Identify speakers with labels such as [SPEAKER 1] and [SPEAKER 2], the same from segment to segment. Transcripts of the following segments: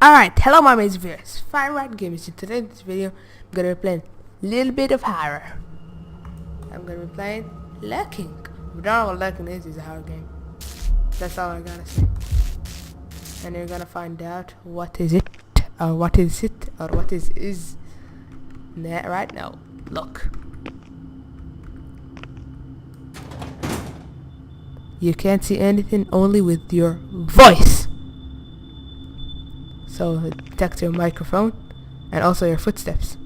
[SPEAKER 1] Alright, hello my mates viewers, Fire Rat Gamers. In today's video, I'm gonna be playing a little bit of horror. I'm gonna be playing Lurking. If you don't know what Lurking is, it's a horror game. That's all I gotta say. And you're gonna find out what is it, or what is it, or what is that right now. Look. You can't see anything only with your voice. So detect your microphone and also your footsteps.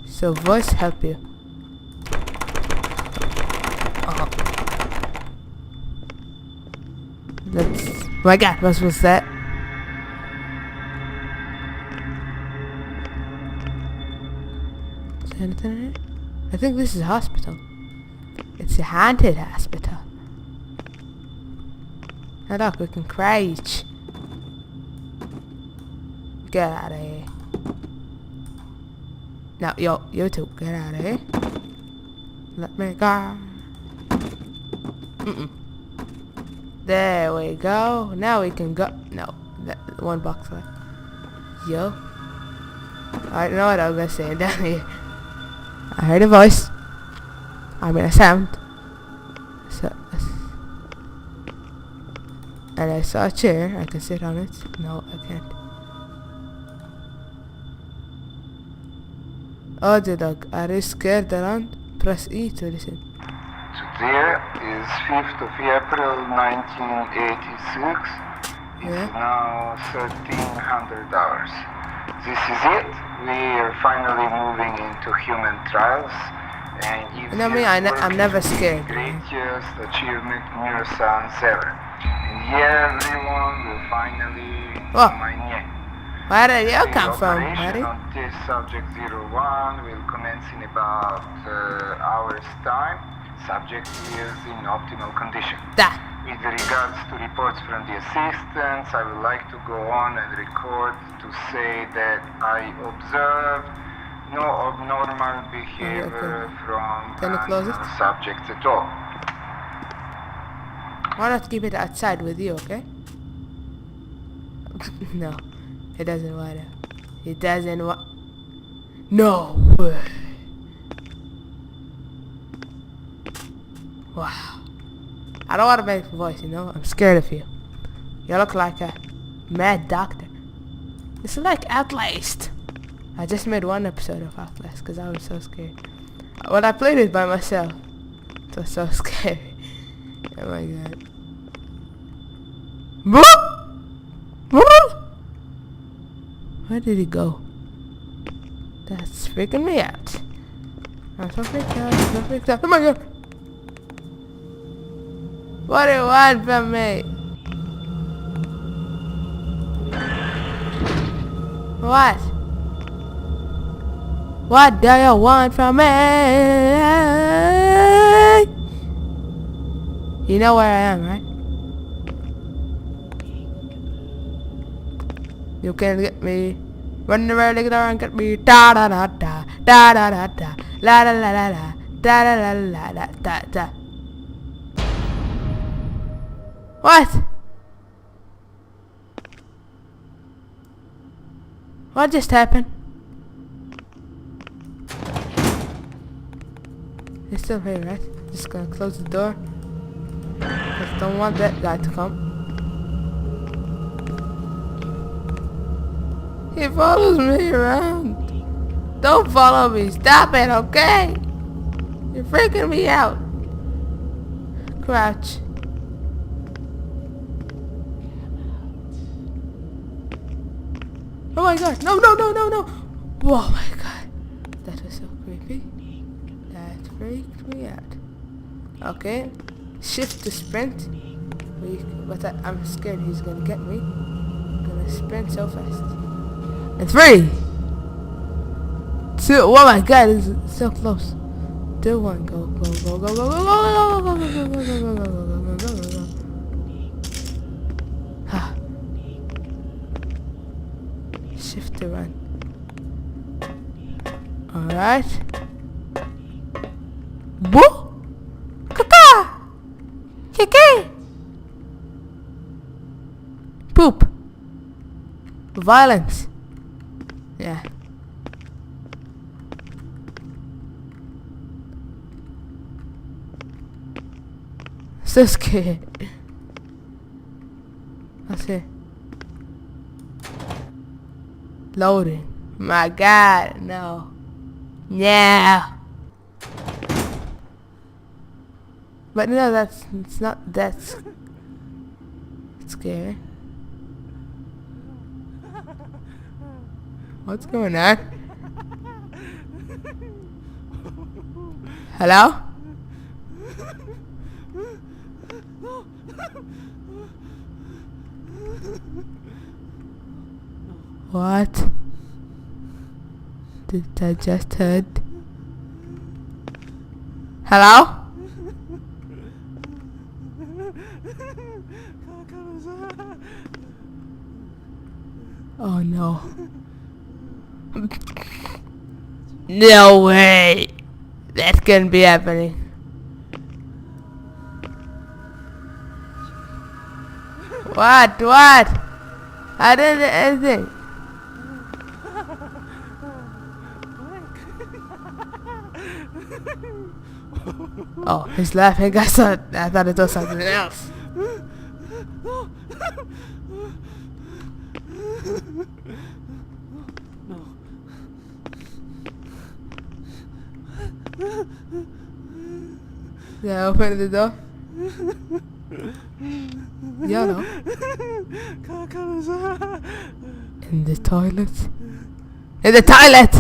[SPEAKER 1] So voice help you. Let's. Oh my God, what was that? Is there anything in it? I think this is a hospital. It's a haunted hospital. Now look, we can crouch. Get out of here. Now, you two, get out of here. Let me go. There we go. Now we can go. No, that one box left. Yo. I know what I was gonna say down here. I heard a voice. I mean a sound. And I saw a chair. I can sit on it. No, I can't. Oh, the dog. Are you scared around? Press E to listen.
[SPEAKER 2] Today is 5th of April 1986. It's now 1300 hours. This is it. We are finally moving into human trials. And if
[SPEAKER 1] you know me, I'm never scared.
[SPEAKER 2] Greatest achievement neuroscience ever. And yeah, everyone will finally my name.
[SPEAKER 1] Where did you come from, buddy?
[SPEAKER 2] On test subject 01 will commence in about hour's time. Subject is in optimal condition. With regards to reports from the assistants, I would like to go on and record to say that I observed no abnormal behavior from subjects at all.
[SPEAKER 1] Why not keep it outside with you, okay? No, it doesn't want to. It doesn't want. No way. Wow. I don't want to make a voice, you know? I'm scared of you. You look like a mad doctor. It's like Outlast. I just made one episode of Outlast because I was so scared. When I played it by myself, it was so scary. Oh my God. Where did he go? That's freaking me out. I'm so freaked out. I'm so freaked out. Oh my God. What do you want from me? What? What do you want from me? You know where I am, right? You can get me. Run around the guitar and get me. Da da da da da da da da la la la la la da da la la la da da. What? What just happened? He's still here, right? Just gonna close the door. Cause don't want that guy to come. He follows me around. Don't follow me. Stop it, okay? You're freaking me out. Crouch. Oh my God. No, no, no, no, no. Oh my God. That was so creepy. That freaked me out. Okay. Shift to sprint. But I'm scared he's gonna get me. I'm gonna sprint so fast. And 3, 2, oh my God, it's so close. 2, 1, go, go, go, go, go, go, go, go, go, go, go, go, go, go, go, go, go, go. Shift to run. Alright. Boo! Kaka! Kiki! Violence. Yeah. So scared. What's here? Loading. My God, no. No. But no, it's not that scary. What's going on? Hello? What did I just heard? Hello? Oh no. No way. That can't be happening. What? I didn't do anything. Oh, he's laughing. I thought it was something else. Yeah, open the door. Yeah, no. In the toilet. In the toilet!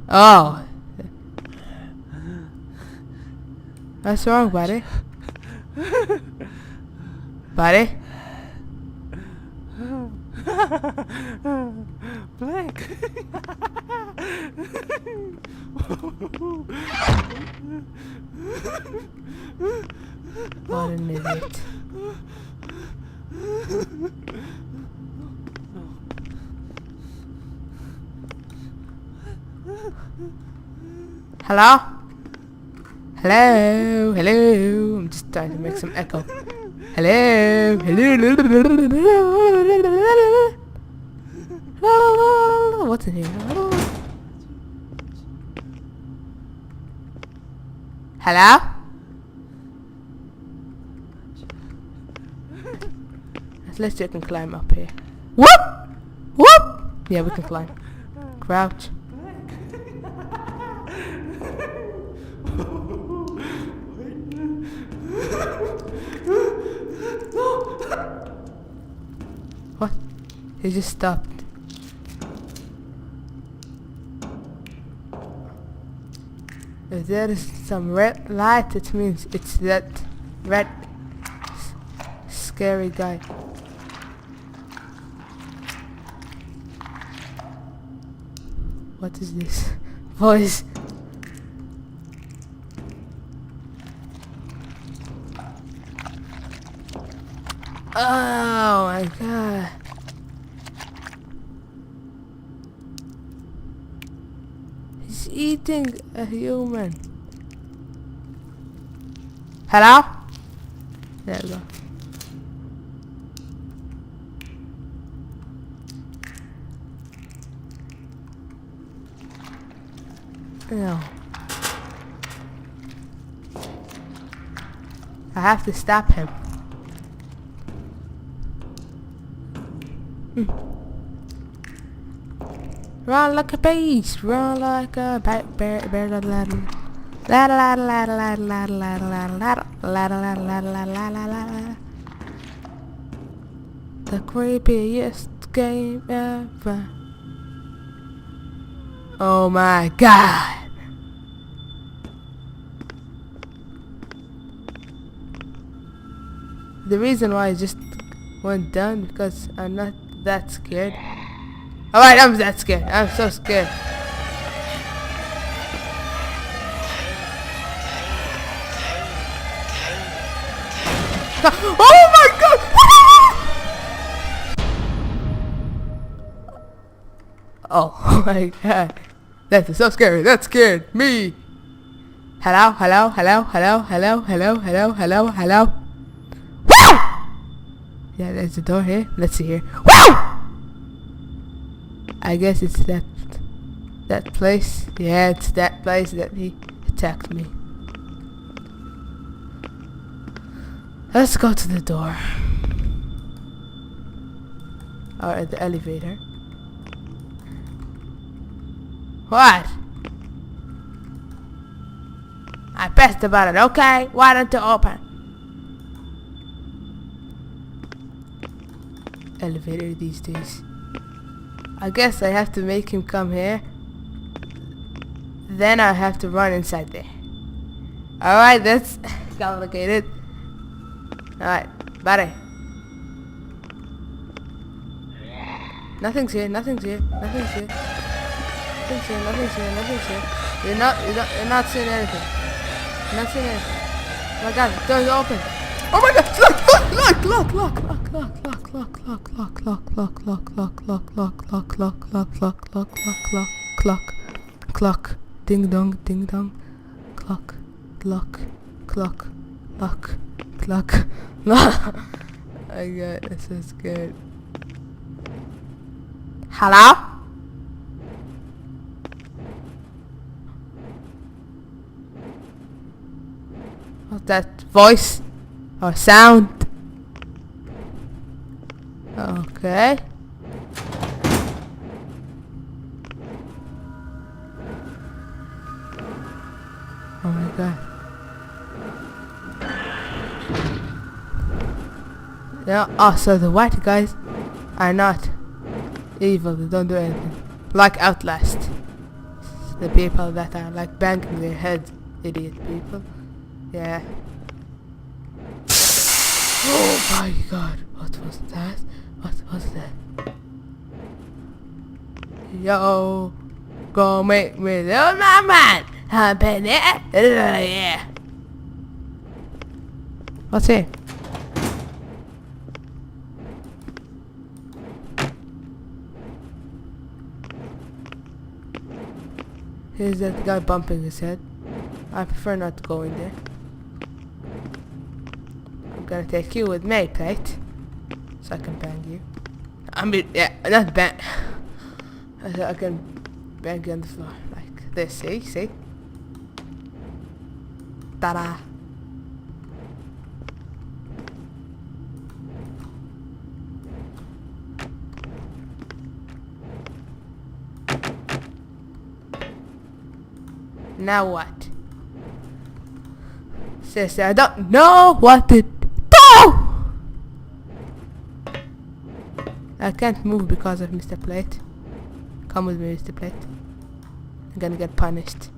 [SPEAKER 1] Oh. What's wrong, buddy? Buddy?
[SPEAKER 3] Black.
[SPEAKER 1] What an idiot. Hello? Hello? Hello? I'm just trying to make some echo. Hello? Hello? What's in here? Hello? Let's see if I can climb up here. Whoop! Whoop! Yeah, we can climb. Crouch. What? He just stopped. If there is some red light, it means it's that red scary guy. What is this voice? Oh my God. He's eating a human. Hello? There we go. No. I have to stop him. Run like a beast, run like a bear, the creepiest game ever. Oh my God. The reason why I just went down because I'm not that scared. Alright, I'm that scared. I'm so scared. Oh my God! Oh my God. That is so scary. That scared me. Hello, hello, hello, hello, hello, hello, hello, hello, hello. Woo! Yeah, there's a door here. Let's see here. Woo! I guess it's that place. Yeah, it's that place that he attacked me. Let's go to the door. Or at the elevator. What? I pressed the button, okay? Why don't you open? Elevator these days. I guess I have to make him come here. Then I have to run inside there. Alright, that's complicated. Alright, buddy. Nothing's here, nothing's here, nothing's here. Nothing's here, nothing's here, nothing's here. You're not seeing anything. You're not seeing anything. Oh my god, the door's open. Oh my god, clock, ding dong, clock, clock. I got this is good. Hello? What's that voice or sound? Okay. Oh my god. Yeah, oh, so the white guys are not evil, they don't do anything. Like Outlast. The people that are like banging their heads, idiot people. Yeah. Oh my god, what was that? What was that? Yo, go make me lose my mind. Yeah. What's here? Here's that guy bumping his head. I prefer not to go in there. I'm gonna take you with me, plate. So I can bang you. I mean, yeah, not bang. I can bang you on the floor. Like this, see? Ta-da. Now what? Seriously, I don't know what to do! I can't move because of Mr. Plate. Come with me, Mr. Plate. I'm gonna get punished.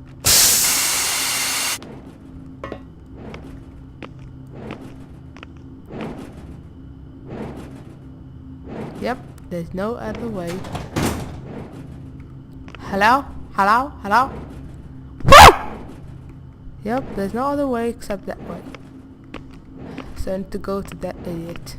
[SPEAKER 1] Yep, there's no other way. Hello? Woo! Yep, there's no other way except that way. So I need to go to that idiot.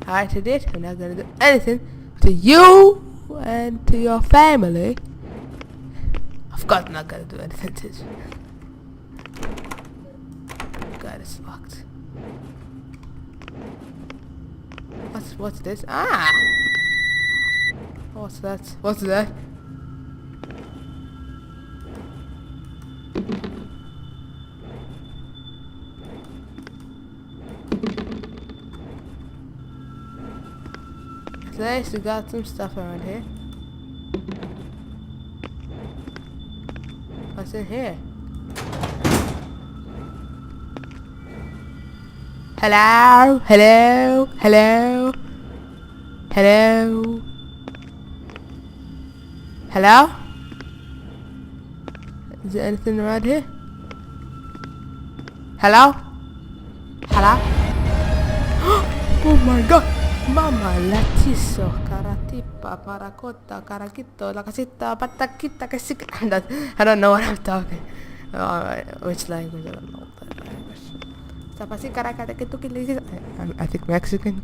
[SPEAKER 1] Alright, idiot, I'm not gonna do anything to you and to your family. Of course I'm not gonna do anything to you. God, it's locked. What's this? Ah! What's that? What's that? At least we got some stuff around here. What's in here? Hello? Hello? Is there anything around here? Hello? Oh my god! Mama latiso, karatipa, paracotta, caracito, la casita, patakita, casita. I don't know what I'm talking. Which language? I don't know that language. I think Mexican.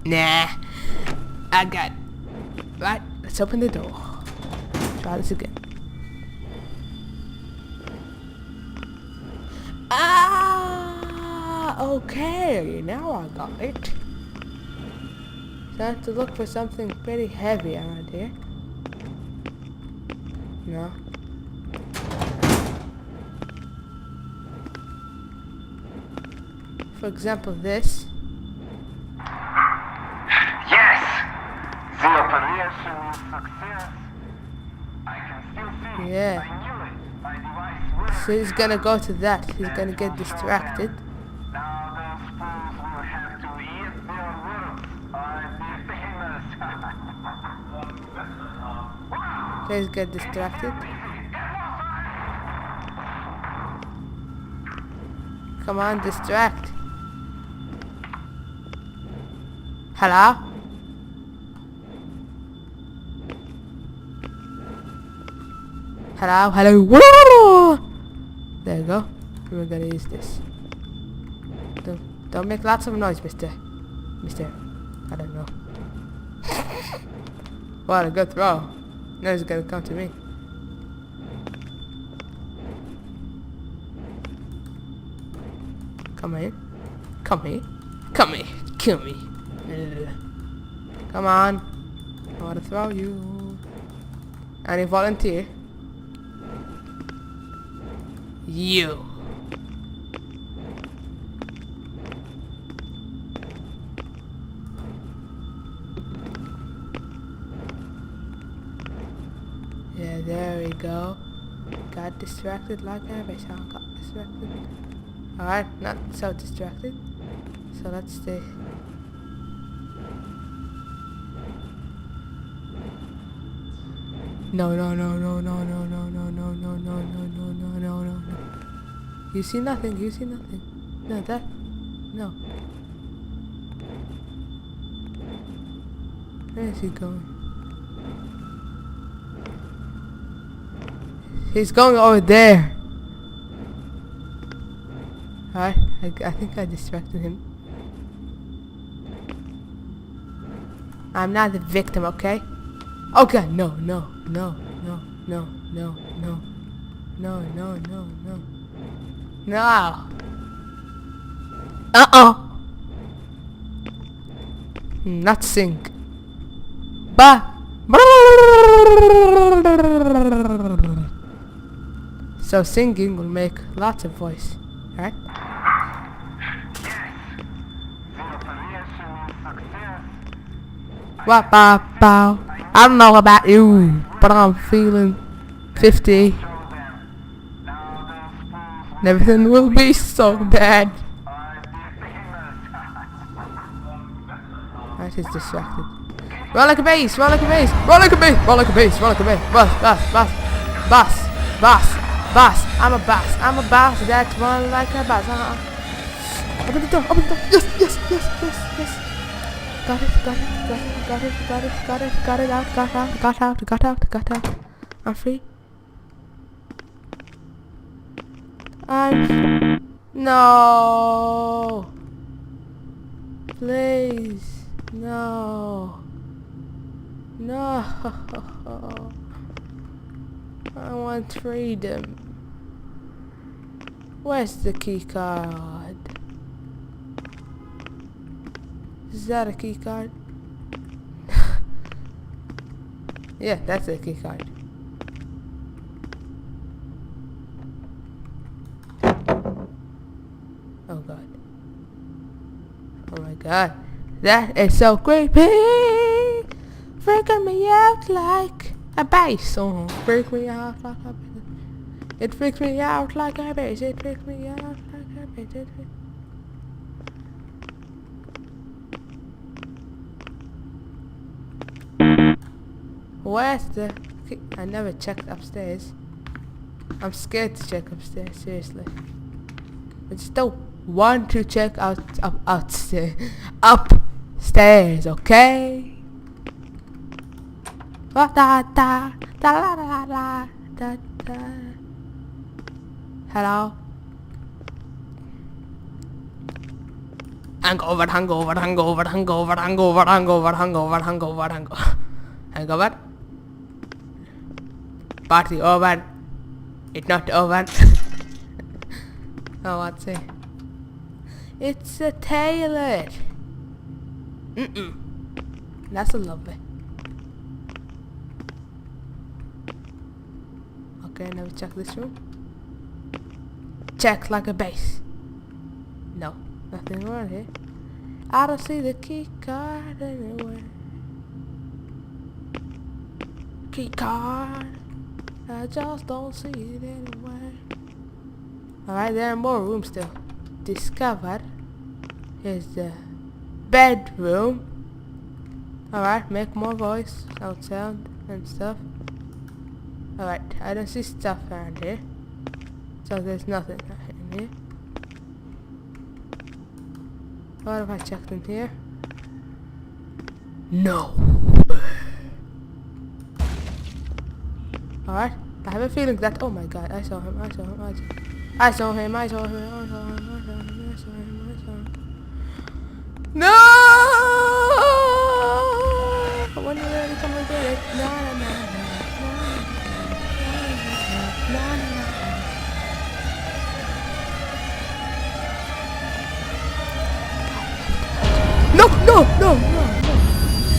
[SPEAKER 1] Nah. I got it. Right, let's open the door. Try this again. Ah! Okay, now I got it. So I have to look for something pretty heavy around here. No. For example, this.
[SPEAKER 2] Yes! The operation is success. I can still see it.
[SPEAKER 1] Yeah.
[SPEAKER 2] I knew it. My device works.
[SPEAKER 1] So he's gonna go to that. He's gonna get distracted.
[SPEAKER 2] Now those fools will have to eat their words. I'll be famous.
[SPEAKER 1] Please get distracted. Come on, distract. Hello? Hello? Hello? Whoa! There you go. We're gonna use this. Don't make lots of noise, Mister. I don't know. What a good throw. Now he's gonna come to me. Come here. Come here. Come here. Kill me. Ugh. Come on. I want to throw you. Any volunteer? You. Yeah, there we go. Got distracted like every time. Got distracted. Alright, not so distracted. So let's stay. No. You see nothing. No, that. No. Where is he going? He's going over there. Alright, I think I distracted him. I'm not the victim, okay? Oh god, no. No. Not sink. So singing will make lots of voice, right? What bow. I don't know about you, but I'm feeling 50. And everything will be so bad. That is distracted. Run like a base. Boss. I'm a boss that run like a boss. Open the door. Yes. Got out. I'm free. No. Please. No. I want freedom. Where's the key card? Is that a key card? Yeah, that's a key card. Oh god. Oh my god. That is so creepy. Freaking me out like a bass song. Freak me out like a bass. It freaks me out like a bass. Where's the key? I never checked upstairs. I'm scared to check upstairs, seriously. I just don't want to check upstairs, okay? Hello? Hangover. Party over. It's not over. Oh, what's it? It's a tailor. That's a lovely. Okay, now we check this room. Check like a base. No, nothing around here. I don't see the key card anywhere. Key card. I just don't see it anywhere. Alright, there are more rooms still. Discover. Here's the bedroom. Alright, make more voice, sound and stuff. Alright, I don't see stuff around here. So there's nothing in here. What if I checked in here? No. Alright, I have a feeling that, oh my god, I saw him. No! When you really come and get it. No.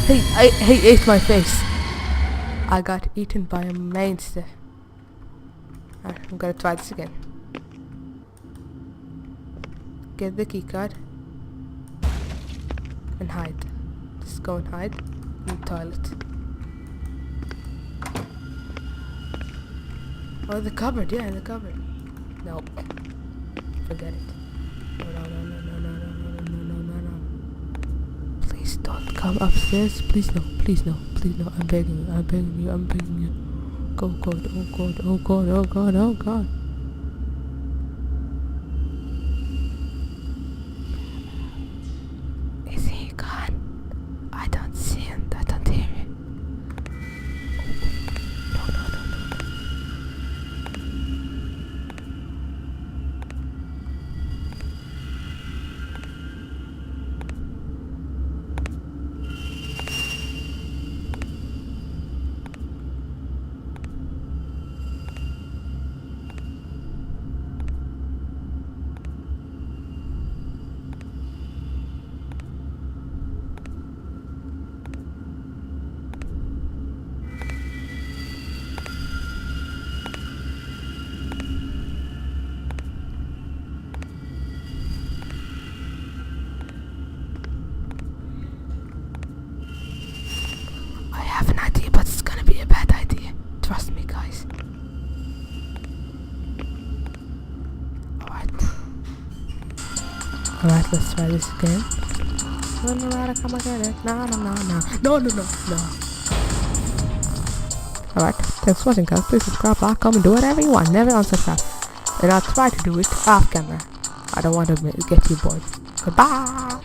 [SPEAKER 1] He ate my face. I got eaten by a monster. Alright, I'm gonna try this again. Get the key card. And hide. Just go and hide in the toilet. Oh, the cupboard. Yeah, in the cupboard. No. Forget it. No. Please don't come upstairs. Please no. I'm begging you. Go, God. Oh God. Is he gone? I don't see him. I don't hear him. No. Alright, let's try this again. No. Alright, thanks for watching guys. Please subscribe, like, comment, do whatever you want. Never unsubscribe. And I'll try to do it off camera. I don't want to get you bored. Goodbye!